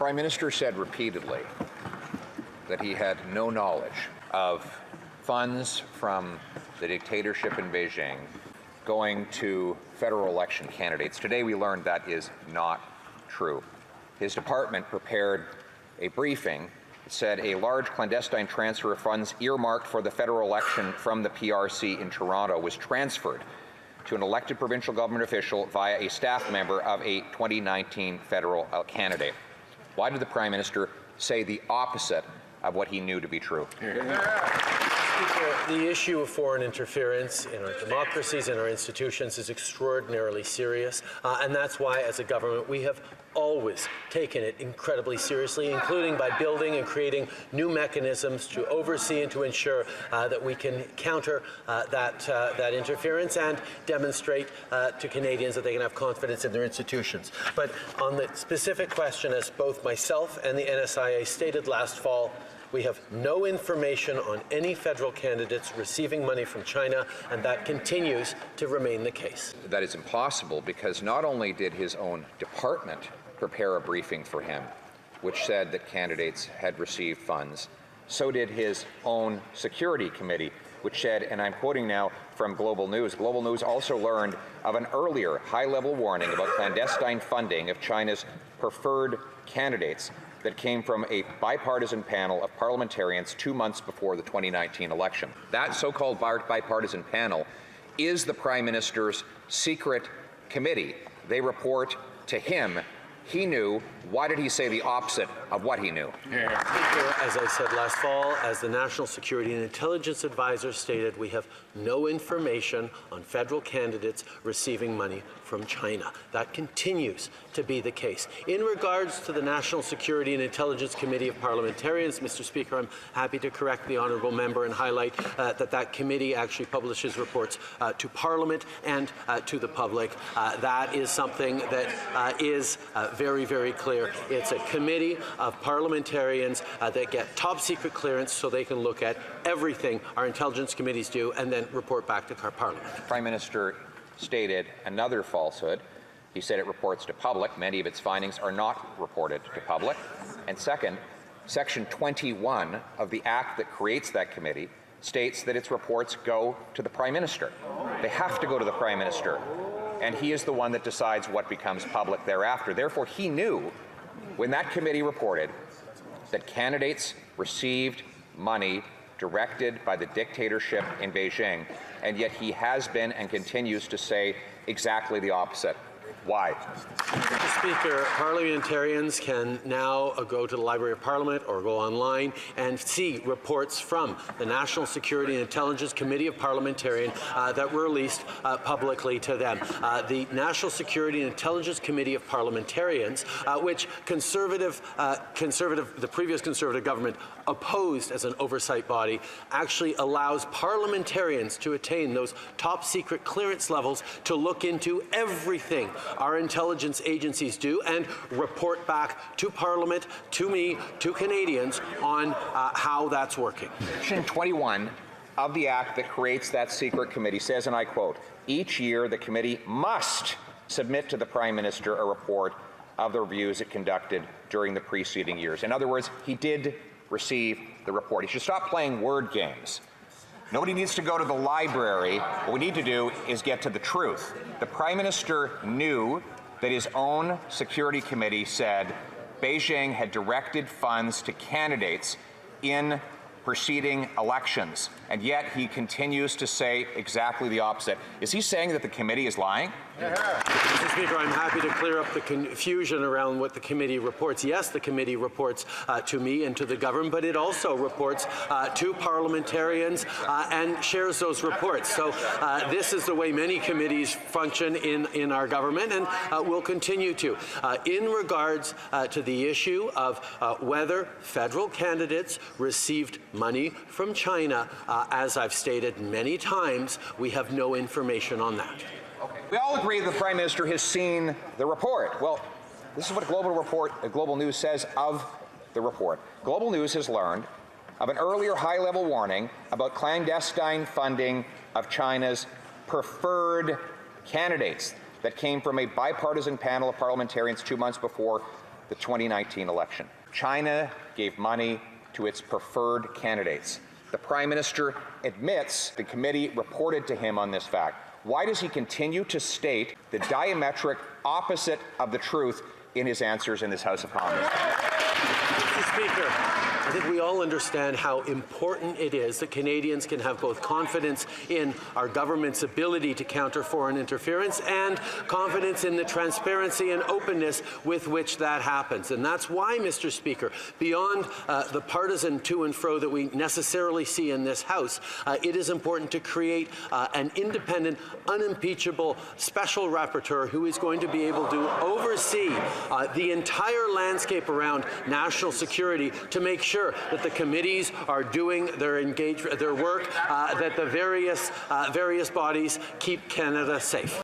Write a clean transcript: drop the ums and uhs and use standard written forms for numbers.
Prime Minister said repeatedly that he had no knowledge of funds from the dictatorship in Beijing going to federal election candidates. Today we learned that is not true. His department prepared a briefing that said a large clandestine transfer of funds earmarked for the federal election from the PRC in Toronto was transferred to an elected provincial government official via a staff member of a 2019 federal candidate. Why did the Prime Minister say the opposite of what he knew to be true? Speaker, the issue of foreign interference in our democracies and our institutions is extraordinarily serious, and that's why, as a government, we have always taken it incredibly seriously, including by building and creating new mechanisms to oversee and to ensure that we can counter that interference and demonstrate to Canadians that they can have confidence in their institutions. But on the specific question, as both myself and the NSIA stated last fall, we have no information on any federal candidates receiving money from China, and that continues to remain the case. That is impossible because not only did his own department prepare a briefing for him, which said that candidates had received funds, so did his own security committee, which said, and I'm quoting now from Global News, Global News also learned of an earlier high-level warning about clandestine funding of China's preferred candidates that came from a bipartisan panel of parliamentarians 2 months before the 2019 election. That so-called bipartisan panel is the Prime Minister's secret committee. They report to him. He knew. Why did he say the opposite of what he knew? Speaker, as I said last fall, as the National Security and Intelligence Advisor stated, we have no information on federal candidates receiving money from China. That continues to be the case. In regards to the National Security and Intelligence Committee of Parliamentarians, Mr. Speaker, I'm happy to correct the honourable member and highlight that committee actually publishes reports to Parliament and to the public. That is something that is very, very clear. It's a committee of parliamentarians that get top secret clearance so they can look at everything our intelligence committees do and then report back to our Parliament. The Prime Minister stated another falsehood. He said it reports to public. Many of its findings are not reported to public. And second, Section 21 of the Act that creates that committee states that its reports go to the Prime Minister. They have to go to the Prime Minister. And he is the one that decides what becomes public thereafter. Therefore, he knew when that committee reported that candidates received money directed by the dictatorship in Beijing, and yet he has been and continues to say exactly the opposite. Why? Mr. Speaker, parliamentarians can now go to the Library of Parliament or go online and see reports from the National Security and Intelligence Committee of Parliamentarians that were released publicly to them. The National Security and Intelligence Committee of Parliamentarians, which the previous Conservative government opposed as an oversight body, actually allows parliamentarians to attain those top secret clearance levels to look into everything our intelligence agencies do and report back to Parliament, to me, to Canadians on how that's working. Section 21 of the Act that creates that secret committee says, and I quote, each year the committee must submit to the Prime Minister a report of the reviews it conducted during the preceding years. In other words, he did receive the report. He should stop playing word games. Nobody needs to go to the library. What we need to do is get to the truth. The Prime Minister knew that his own security committee said Beijing had directed funds to candidates in preceding elections, and yet he continues to say exactly the opposite. Is he saying that the committee is lying? Mr. Speaker, I'm happy to clear up the confusion around what the committee reports. Yes, the committee reports to me and to the government, but it also reports to parliamentarians and shares those reports. So this is the way many committees function in our government and will continue to. In regards to the issue of whether federal candidates received money from China, as I've stated many times, we have no information on that. We all agree the Prime Minister has seen the report. Well, this is what Global News says of the report. Global News has learned of an earlier high-level warning about clandestine funding of China's preferred candidates that came from a bipartisan panel of parliamentarians 2 months before the 2019 election. China gave money to its preferred candidates. The Prime Minister admits the committee reported to him on this fact. Why does he continue to state the diametric opposite of the truth in his answers in this House of Commons? Mr. Speaker, I think we all understand how important it is that Canadians can have both confidence in our government's ability to counter foreign interference and confidence in the transparency and openness with which that happens. And that's why, Mr. Speaker, beyond the partisan to and fro that we necessarily see in this House, it is important to create an independent, unimpeachable special rapporteur who is going to be able to oversee the entire landscape around national security to make sure that the committees are doing their work, that the various bodies keep Canada safe.